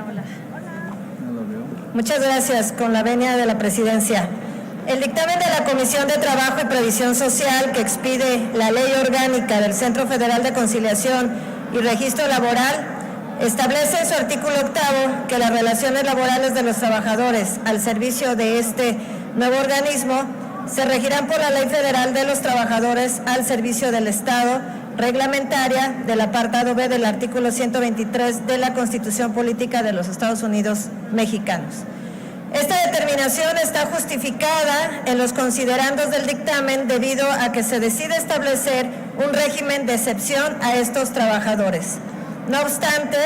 Hola. Muchas gracias, con la venia de la presidencia. El dictamen de la Comisión de Trabajo y Previsión Social que expide la Ley Orgánica del Centro Federal de Conciliación y Registro Laboral establece en su artículo 8º que las relaciones laborales de los trabajadores al servicio de este nuevo organismo se regirán por la Ley Federal de los Trabajadores al servicio del Estado, reglamentaria del apartado B del artículo 123 de la Constitución Política de los Estados Unidos Mexicanos. Esta determinación está justificada en los considerandos del dictamen debido a que se decide establecer un régimen de excepción a estos trabajadores. No obstante,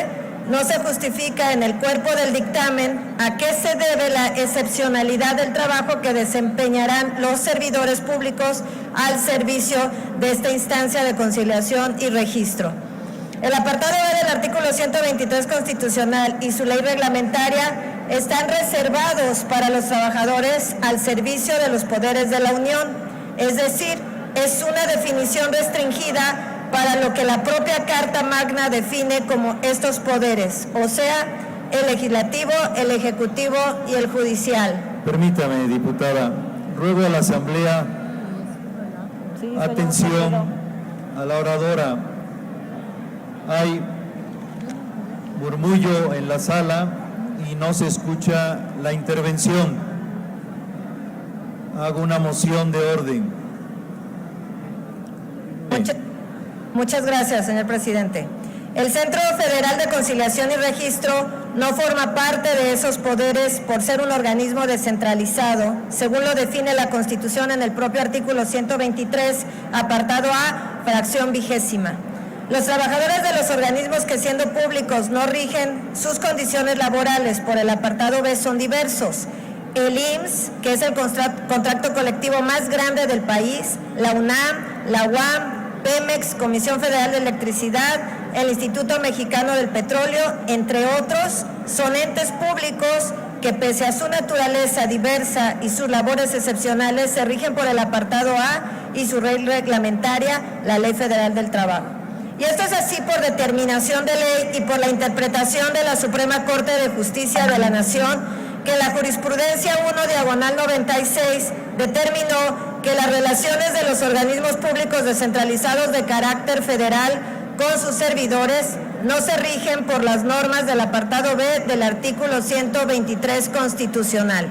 no se justifica en el cuerpo del dictamen a qué se debe la excepcionalidad del trabajo que desempeñarán los servidores públicos al servicio de esta instancia de conciliación y registro. El apartado B del artículo 123 constitucional y su ley reglamentaria están reservados para los trabajadores al servicio de los poderes de la Unión, es decir, es una definición restringida para lo que la propia Carta Magna define como estos poderes, o sea, el legislativo, el ejecutivo y el judicial. Permítame, diputada, ruego a la Asamblea atención a la oradora. Hay murmullo en la sala y no se escucha la intervención. Hago una moción de orden. Muchas gracias, señor presidente. El Centro Federal de Conciliación y Registro no forma parte de esos poderes por ser un organismo descentralizado, según lo define la Constitución en el propio artículo 123, apartado A, fracción 20ª. Los trabajadores de los organismos que siendo públicos no rigen sus condiciones laborales por el apartado B son diversos. El IMSS, que es el contrato colectivo más grande del país, la UNAM, la UAM, Pemex, Comisión Federal de Electricidad, el Instituto Mexicano del Petróleo, entre otros, son entes públicos que pese a su naturaleza diversa y sus labores excepcionales se rigen por el apartado A y su ley reglamentaria, la Ley Federal del Trabajo. Y esto es así por determinación de ley y por la interpretación de la Suprema Corte de Justicia de la Nación, que la jurisprudencia 1/96 determinó que las relaciones de los organismos públicos descentralizados de carácter federal con sus servidores no se rigen por las normas del apartado B del artículo 123 constitucional.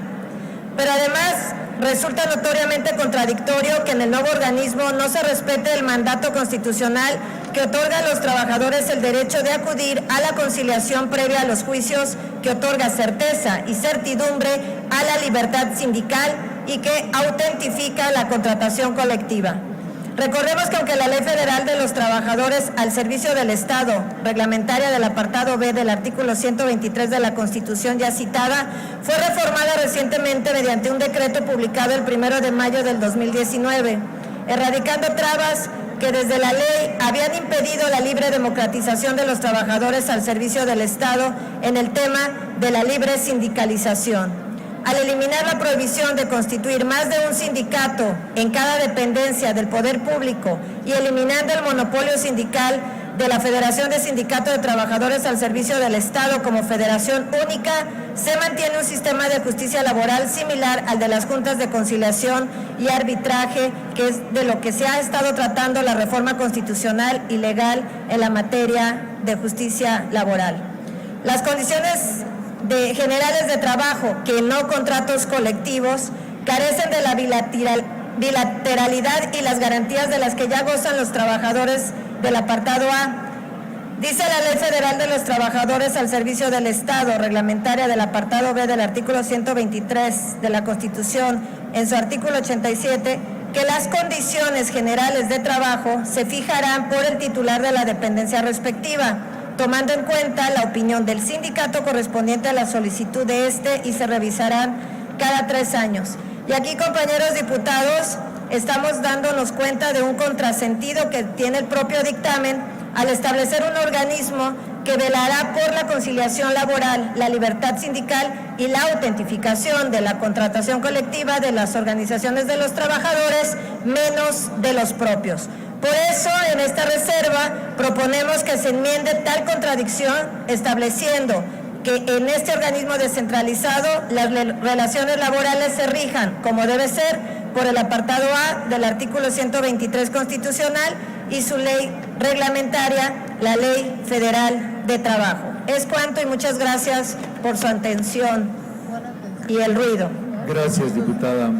Pero además resulta notoriamente contradictorio que en el nuevo organismo no se respete el mandato constitucional que otorga a los trabajadores el derecho de acudir a la conciliación previa a los juicios, que otorga certeza y certidumbre a la libertad sindical y que autentifica la contratación colectiva. Recordemos que aunque la Ley Federal de los Trabajadores al servicio del Estado, reglamentaria del apartado B del artículo 123 de la Constitución ya citada, fue reformada recientemente mediante un decreto publicado el 1 de mayo del 2019, erradicando trabas que desde la ley habían impedido la libre democratización de los trabajadores al servicio del Estado en el tema de la libre sindicalización. Al eliminar la prohibición de constituir más de un sindicato en cada dependencia del poder público y eliminando el monopolio sindical de la Federación de Sindicatos de Trabajadores al servicio del Estado como federación única, se mantiene un sistema de justicia laboral similar al de las juntas de conciliación y arbitraje, que es de lo que se ha estado tratando la reforma constitucional y legal en la materia de justicia laboral. Las condiciones generales de trabajo, que no contratos colectivos, carecen de la bilateralidad y las garantías de las que ya gozan los trabajadores del apartado A. Dice la Ley Federal de los Trabajadores al servicio del Estado, reglamentaria del apartado B del artículo 123 de la Constitución, en su artículo 87, que las condiciones generales de trabajo se fijarán por el titular de la dependencia respectiva, tomando en cuenta la opinión del sindicato correspondiente a la solicitud de este y se revisarán cada 3 años. Y aquí, compañeros diputados, estamos dándonos cuenta de un contrasentido que tiene el propio dictamen al establecer un organismo que velará por la conciliación laboral, la libertad sindical y la autentificación de la contratación colectiva de las organizaciones de los trabajadores, menos de los propios. Por eso, en esta reserva, proponemos que se enmiende tal contradicción, estableciendo que en este organismo descentralizado las relaciones laborales se rijan, como debe ser, por el apartado A del artículo 123 constitucional y su ley reglamentaria, la Ley Federal de Trabajo. Es cuanto y muchas gracias por su atención y el ruido. Gracias, diputada.